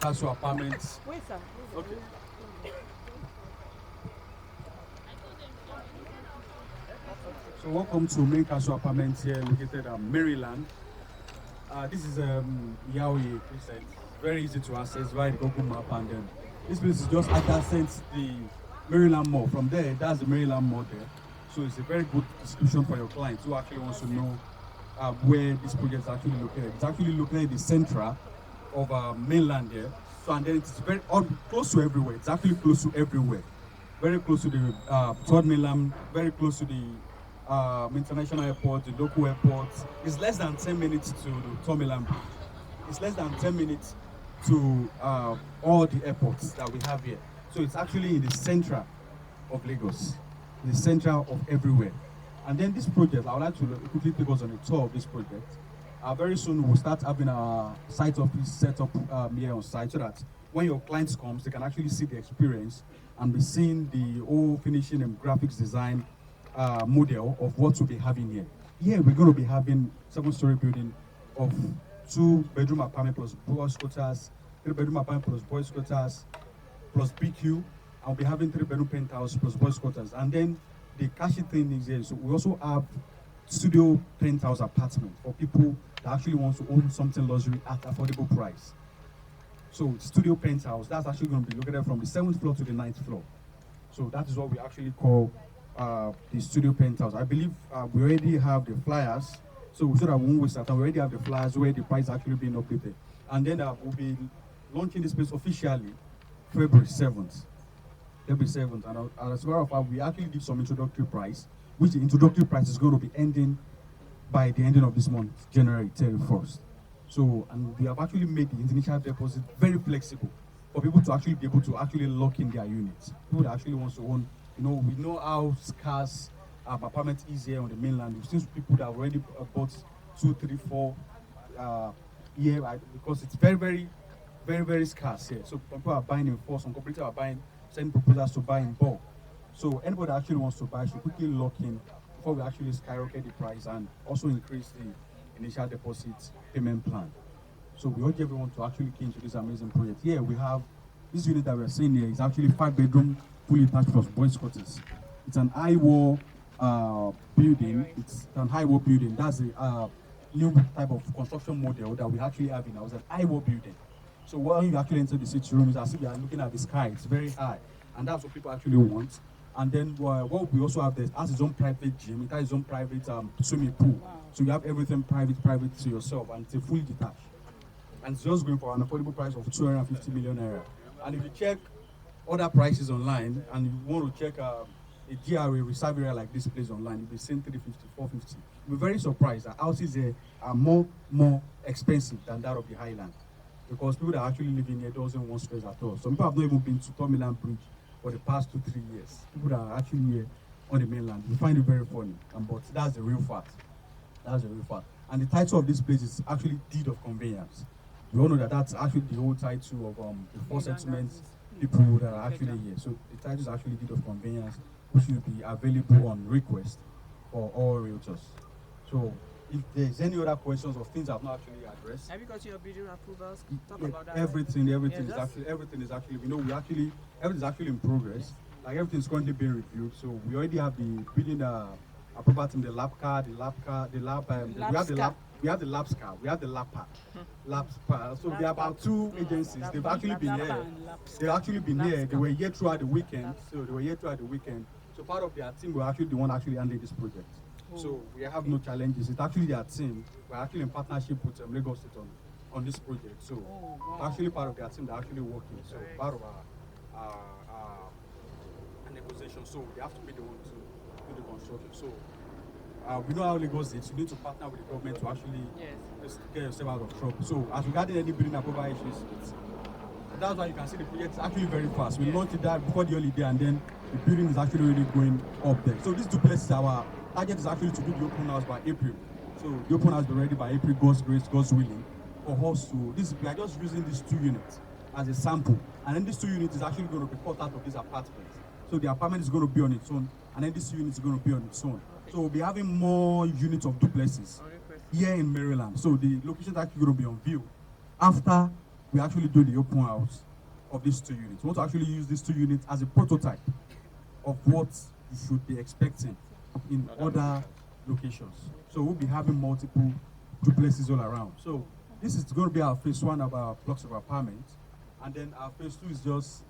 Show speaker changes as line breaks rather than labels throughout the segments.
Castle Apartments.
Wait, sir.
Okay. So welcome to Main Castle Apartments here located at Maryland. This is Yaoi Crescent. Very easy to access via the Google map, and this place is just adjacent the Maryland Mall. From there, that's the Maryland Mall there. So it's a very good description for your clients who actually wants to know where this project is actually located. It's actually located in the center of mainland there. So and then it's very close to everywhere. It's actually close to everywhere. Very close to the third mainland. Very close to the international airport, the local airports. It's less than 10 minutes to the third mainland bridge. It's less than 10 minutes to all the airports that we have here. So it's actually in the center of Lagos, in the center of everywhere. And then this project, I would like to quickly take us on a tour of this project. Very soon we'll start having our site office set up here on site so that when your clients comes, they can actually see the experience and be seeing the whole finishing and graphics design model of what we'll be having here. Here we're going to be having 7-story building of 2-bedroom apartment plus boys quarters, 3-bedroom apartment plus boys quarters, plus BQ. I'll be having 3-bedroom penthouse plus boys quarters. And then the cashy thing is here. So we also have studio penthouse apartment for people that actually want to own something luxury at affordable price. So studio penthouse, that's actually going to be located from the 7th floor to the 9th floor. So that is what we actually call the studio penthouse. I believe we already have the flyers. So that we won't waste our time, we already have the flyers where the price is actually being updated. And then we'll be launching this place officially February 7th. February 7th. And as a matter of fact, we actually did some introductory price, which the introductory price is going to be ending by the ending of this month, January 31st. So, and we have actually made the initial deposit very flexible for people to actually be able to actually lock in their units. People that actually want to own, we know how scarce apartment is here on the mainland. We've seen people that have already bought 2, 3, 4 here because it's very, very, very, very scarce here. So people are buying in force, some companies are sending proposals to buy in bulk. So anybody that actually wants to buy should quickly lock in before we actually skyrocket the price and also increase the initial deposit payment plan. So we urge everyone to actually key into this amazing project. Here we have this unit that we're seeing here is actually 5-bedroom, fully attached plus boys quarters. It's an high wall building. It's an high wall building. That's a new type of construction model that we actually have in ours. An high wall building. So when you actually enter the sitting room, it's as if you are looking at the sky. It's very high, and that's what people actually want. And then what we also have there has its own private gym. It has its own private swimming pool. Wow. So you have everything private to yourself, and it's fully detached. And it's just going for an affordable price of 250 million naira. And if you check other prices online, and you want to check a GRA reserve area like this place online, you'll be seeing 350, 450. You'll be very surprised that houses here are more expensive than that of the highland. Because people that are actually living here doesn't want stress at all. Some people have not even been to Third Mainland Bridge for the past 2-3 years. People that are actually here on the mainland, we find it very funny. But that's the real fact. That's the real fact. And the title of this place is actually Deed of Conveyance. We all know that that's actually the whole title of the 4 settlements people that are actually here. So the title is actually Deed of Conveyance, which will be available on request for all realtors. So if there's any other questions or things I've not actually addressed.
Have you got your building approvals? Talk about that.
Everything is actually, everything is actually in progress. Like everything's currently being reviewed. So we already have the building approval team, the lab car, we have the labs car, we have the lab pack, labs car. So there are about 2 agencies. They've actually been here. They've actually been here. They were here throughout the weekend. So part of their team were actually the one actually handling this project. So we have no challenges. It's actually their team. We're actually in partnership with Lagos State on this project. So it's actually part of their team that are actually working. So part of our negotiation. So they have to be the one to do the construction. So we know how Lagos is. You need to partner with the government to actually get yourself out of trouble. So as regarding any building approval issues, that's why you can see the project is actually very fast. We launched it that before the holiday, and then the building is actually really going up there. So these duplexes, our target is actually to do the open house by April. So the open house will be ready by April, God's grace, God's willing. For us to we are just using these 2 units as a sample, and then these 2 units is actually going to be cut out of this apartment. So the apartment is going to be on its own, and then this unit is going to be on its own. Okay. So we'll be having more units of duplexes here in Maryland. So the location is actually going to be on view after we actually do the open house of these 2 units. We want to actually use these 2 units as a prototype of what you should be expecting in other locations. So we'll be having multiple duplexes all around. So this is going to be our phase 1 of our blocks of apartments, and then our phase 2 is just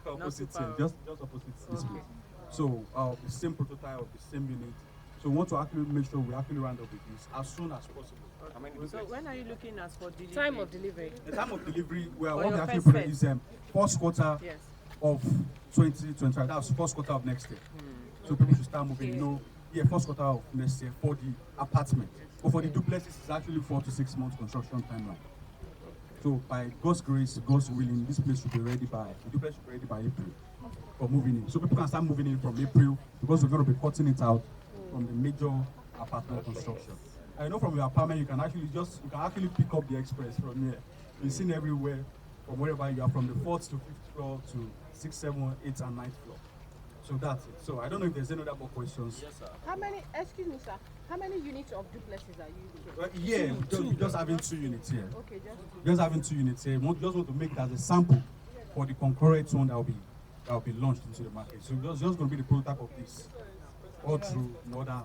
opposite here, just opposite this place. So the same prototype of the same unit. So we want to actually make sure we actually round up with this as soon as possible.
So when are you looking at for delivery?
Time of delivery.
The time of delivery, well,
For
what we
your
actually
first
put is first quarter
Yes.
of 2025. That's first quarter of next year. So people should start moving. First quarter of next year for the apartment. But for the duplexes, it's actually 4 to 6 months construction timeline. So by God's grace, God's willing, this place should be ready the duplex should be ready by April for moving in. So people can start moving in from April because we're going to be cutting it out from the major apartment construction. I know from your apartment you can actually pick up the express from here. You're seen everywhere from wherever you are, from the 4th to 5th floor to 6th, 7th, 8th, and 9th floor. So that's it. So I don't know if there's any other more questions.
Yes, sir. Excuse me, sir, how many units of duplexes are you
Well, just having 2 units here.
Okay,
Just having 2 units here. We just want to make it as a sample for the concurrent one that will be launched into the market. So just going to be the prototype of this, all through another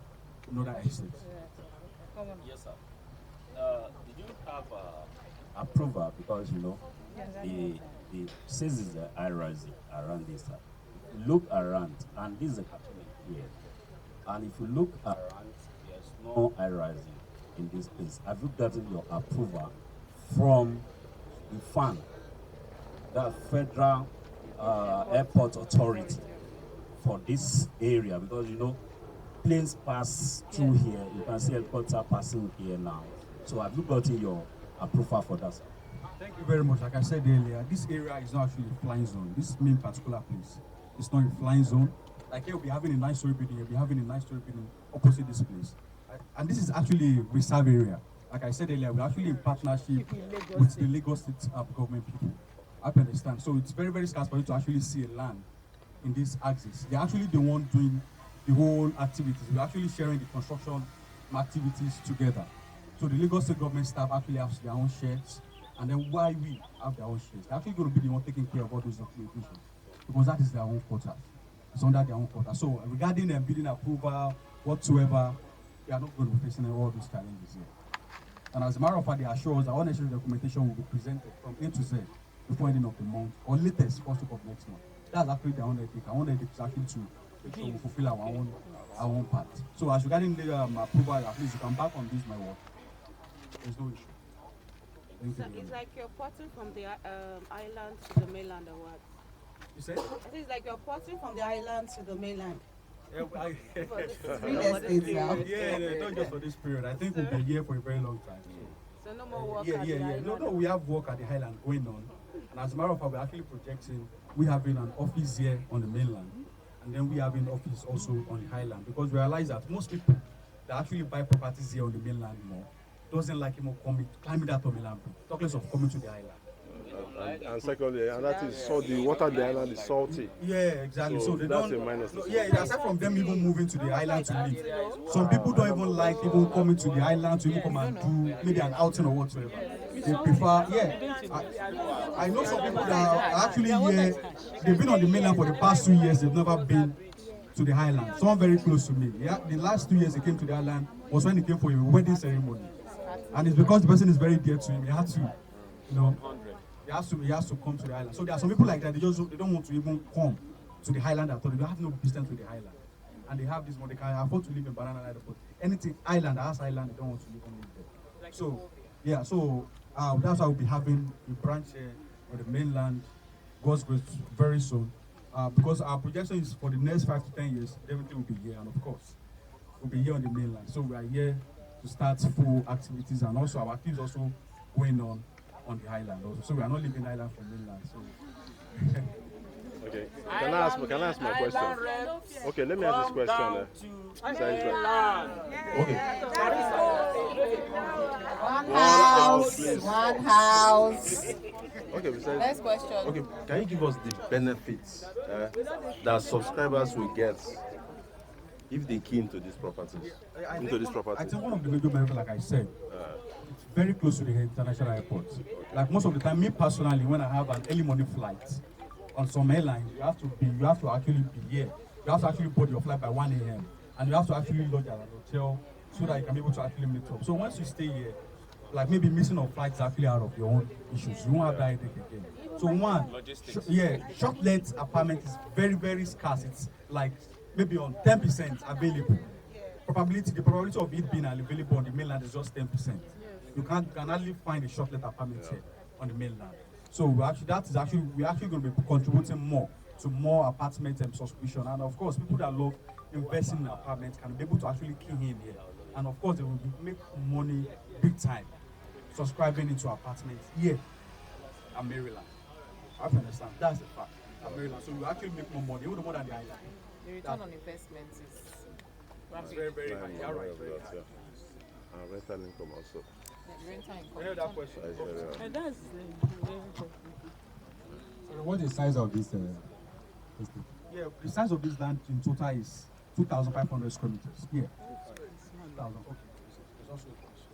estates.
Yes, sir. Did you have approval because the says is a high rising around this side. Look around, and this is a apartment here. And if you look around, there's no high rising in this place. Have you gotten your approval from the FAN, the Federal Airport Authority, for this area? Because planes pass through here. You can see helicopter passing here now. So have you gotten your approval for that, sir?
Thank you very much. Like I said earlier, this area is not actually a flying zone. This main particular place, it's not a flying zone. Like here, we'll be having a 9-story building. We'll be having a 9-story building opposite this place. And this is actually a reserve area. Like I said earlier, we're actually in partnership with the Lagos State government people. I understand. So it's very, very scarce for you to actually see a land in this axis. They're actually the one doing the whole activities. We're actually sharing the construction activities together. So the Lagos State government staff actually have their own shares, and then why we have their own shares. They're actually going to be the one taking care of all those documentation because that is their own quota. It's under their own quota. So regarding them building approval whatsoever, they are not going to be facing all those challenges here. And as a matter of fact, they assure us that all necessary documentation will be presented from A to Z before ending of the month or latest first week of next month. That's actually their own ethic. Our own ethic is actually to make sure we fulfill our own part. So as regarding the approval, at least you can back on this my work. There's no issue.
So it's like you're porting from the island to the mainland or what?
You said?
It's like you're porting from the island to the mainland.
Real
estate now.
Not just for this period. I think we'll be here for a very long time.
So no more work at the island?
No, we have work at the highland going on. And as a matter of fact, we're actually projecting, we having an office here on the mainland. And then we have an office also on the highland. Because we realize that most people that actually buy properties here on the mainland more doesn't like him climbing that mainland, talk less of coming to the island.
And secondly, and that is so the water in the island is salty.
Yeah, exactly. So they
that's
don't.
a minus.
Aside from them even moving to the island to live, some people don't even like even coming to the island to even come and do maybe an outing or whatsoever. They prefer. I know some people that are actually here. They've been on the mainland for the past 2 years. They've never been to the island. Someone very close to me. Yeah, the last 2 years he came to the island was when he came for a wedding ceremony, and it's because the person is very dear to him. He had to, he has to come to the island. So there are some people like that. They don't want to even come to the highland at all. They have no business with the highland, and they have this one. They can afford to live in Banana Island, but anything island, as island, they don't want to live there. So that's why we'll be having a branch here on the mainland, God's grace, very soon. Because our projection is for the next 5 to 10 years, everything will be here, and of course, we'll be here on the mainland. So we are here to start full activities, and also our activities also going on the island also. So we are not leaving island from mainland. So
Okay. Can I ask my question? Okay, let me ask this question.
Okay.
One house.
Okay,
Next question.
Okay, can you give us the benefits that subscribers will get if they key into these properties, into this property.
I think one of the major benefits, like I said, it's very close to the international airport. Like most of the time, me personally, when I have an early morning flight on some airlines, you have to actually be here. You have to actually board your flight by 1 a.m. and you have to actually lodge at an hotel so that you can be able to actually meet up. So once you stay here, like maybe missing of flights actually out of your own issues. You won't have that headache again. So one, short let apartment is very, very scarce. It's like maybe on 10% available. The probability of it being available on the mainland is just 10%. You can hardly find a short let apartment here on the mainland. So we're actually going to be contributing more to more apartment subscription. And of course, people that love investing in apartments can be able to actually key in here. And of course, they will make money big time subscribing into apartments here at Maryland. I have to understand. That's the fact. At Maryland. So you actually make more money, even more than the island.
The return on investment is
very, very high. Yeah, right. Very high.
Rental income also.
the rental income.
Any other question?
And that's
So what's the size of this?
Yeah, the size of this land in total is 2,500 square meters. Yeah. 2,000. Okay. There's also a question.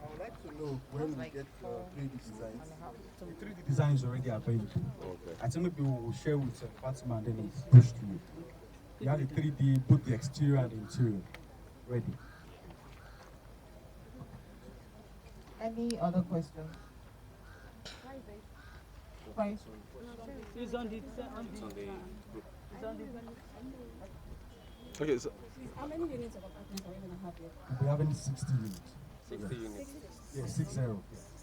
I would like to know when we get 3D designs.
The 3D design is already available.
Okay.
I think maybe we will share with Fatima and then it's pushed to you. You have the 3D, both the exterior and the interior ready.
Any other questions?
it's on the
Okay, so
How many units of apartments are we going to have here?
We'll be having 60 units.
60 units.
Yeah, 60.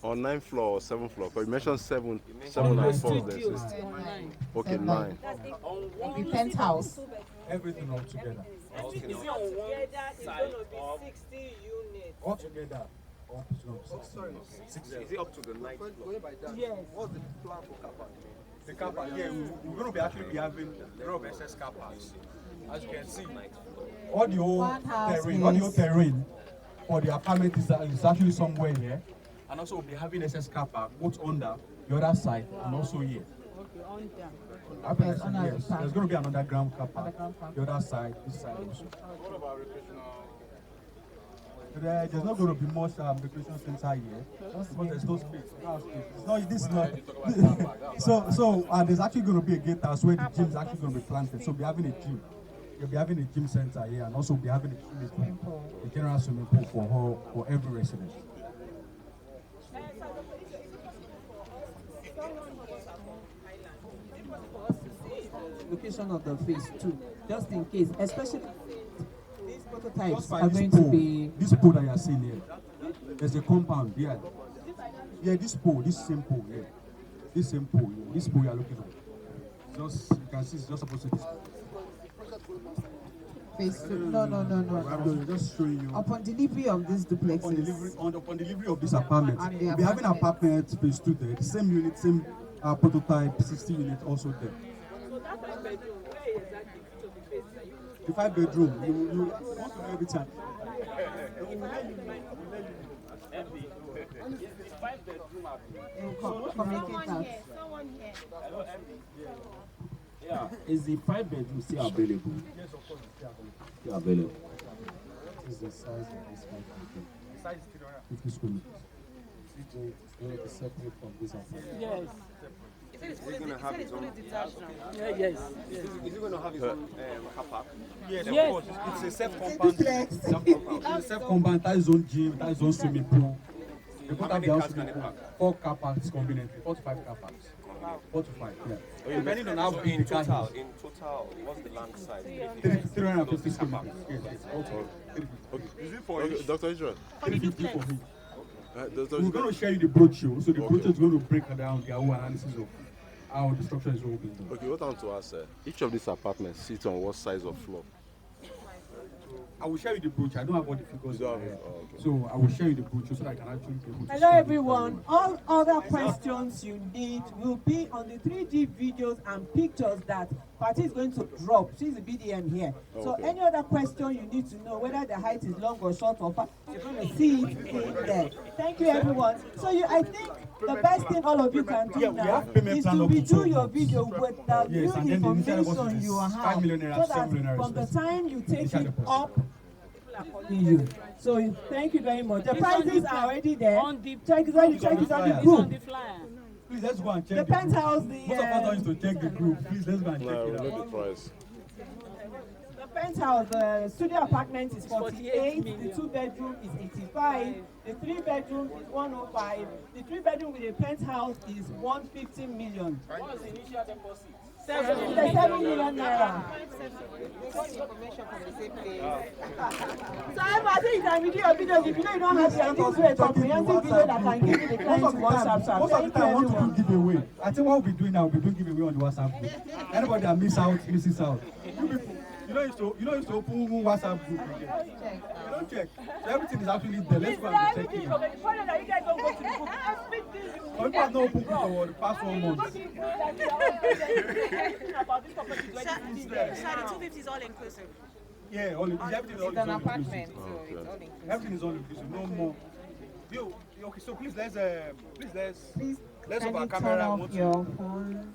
on 9th floor or 7th floor? Because you mentioned 7
On
and 4
studio.
then 60. Okay, 9.
The penthouse.
Everything all together.
Is it on one side of 60 units?
All together. Up to 60.
Is it up to the 9th floor?
Going by that,
Yes.
what's the plan for car park?
The car park, yeah, we're going to be actually be having a lot of excess car parks. As you can see, all the whole terrain for the apartment is actually somewhere here. And also we'll be having excess car park both under the other side and also here.
Okay, on there.
Yes, there's going to be another ground car park. The other side, this side also.
What about recreational?
There's not going to be much recreation center here because there's no space. This is not. So there's actually going to be a gatehouse where the gym is actually going to be planted. So we'll be having a gym. You'll be having a gym center here, and also we'll be having a swimming pool, a general swimming pool for every resident.
Location of the phase 2, just in case, especially these prototypes
Just by
are
this
going
pool,
to be.
this pool that you are seeing here, there's a compound here. Yeah, this pool, this same pool here. This same pool here. This pool you are looking at. Just, you can see it's just opposite this pool.
Phase 2. No.
I'm just showing you.
Upon delivery of these duplexes.
Upon delivery of this apartment,
And the
we'll be having
apartment.
apartment phase 2 there. The same unit, same prototype, 60 unit also there.
So that 5 bedroom, where exactly to the phase that you
The 5 bedroom, you want to know everything.
Communicate that.
Yeah, is the 5 bedroom still available?
Yes, of course, it's
Still available.
What is the size of this apartment?
The size is
50 square meters. It's going to be separate from this apartment.
Yes.
Is it going to have its own?
Yes.
Is it going to have its own car park?
Yes,
Yes.
of course. It's a self-compound. It's a self-compound, that is own gym, that is own swimming pool. They both have their own swimming pool. 4 car parks conveniently, 4 to 5 car parks. 4 to 5, yeah. Depending on how
So
big
in
the car
total,
is.
what's the land size?
350 square meters. Yes, also.
Is it for
Okay, Dr. Israel.
350 for me.
Dr.
We're
Israel.
going to share you the brochure. So the brochure is going to break down their whole analysis of how the structure is all being done.
Okay, what I want to ask, each of these apartments sits on what size of floor?
I will share you the brochure. I don't have all the figures.
You don't have
here.
it? Oh, okay.
So I will share you the brochure so that I can actually be able to
Hello
share it
everyone.
very well.
All other questions you need will be on the 3D videos and pictures that Party is going to drop. She's the BDM here. So
Okay.
any other question you need to know, whether the height is long or short or far, you're going to see it in there. Thank you everyone. So I think The best thing all of you can do
Yeah, we
now
have payment
is
plan
to
up to
redo
12
your
months.
video with the
Yes,
new
and then the initial deposit
information
is
you
5
have,
million naira,
so
7
that
million naira
from the
respectively.
time you take
Initial
it
deposit.
up, you. So thank you very much. The prices are already there. Check it on the group.
Please, let's go and check
The penthouse, the
Most of us don't used to check the group. Please, let's go and check
No,
it
we
out.
know the price.
The penthouse, the studio apartment is 48, the 2-bedroom is 85, the 3-bedroom is 105, the 3-bedroom with a penthouse is 150 million.
What's the initial deposit?
7 million naira.
Information from the same place.
So I think you can redo your videos if you know you don't have the this way comprehensive video that can give you the client to WhatsApp.
Most of the time, I want to do giveaway. I think what we'll be doing now, we'll be doing giveaway on the WhatsApp group. Anybody that misses out. You people, you know used to open WhatsApp group again. You don't check. So everything is actually there. Let's go and check it out. Some people have not opened group for the past 1 month.
So the 250 is all inclusive.
Yeah, everything is all
It's an
inclusive.
apartment, so it's all inclusive.
Everything is all inclusive. No more. Okay, so please let's
Please
have our
kindly
camera.
turn
I
off
want
your
to
phone.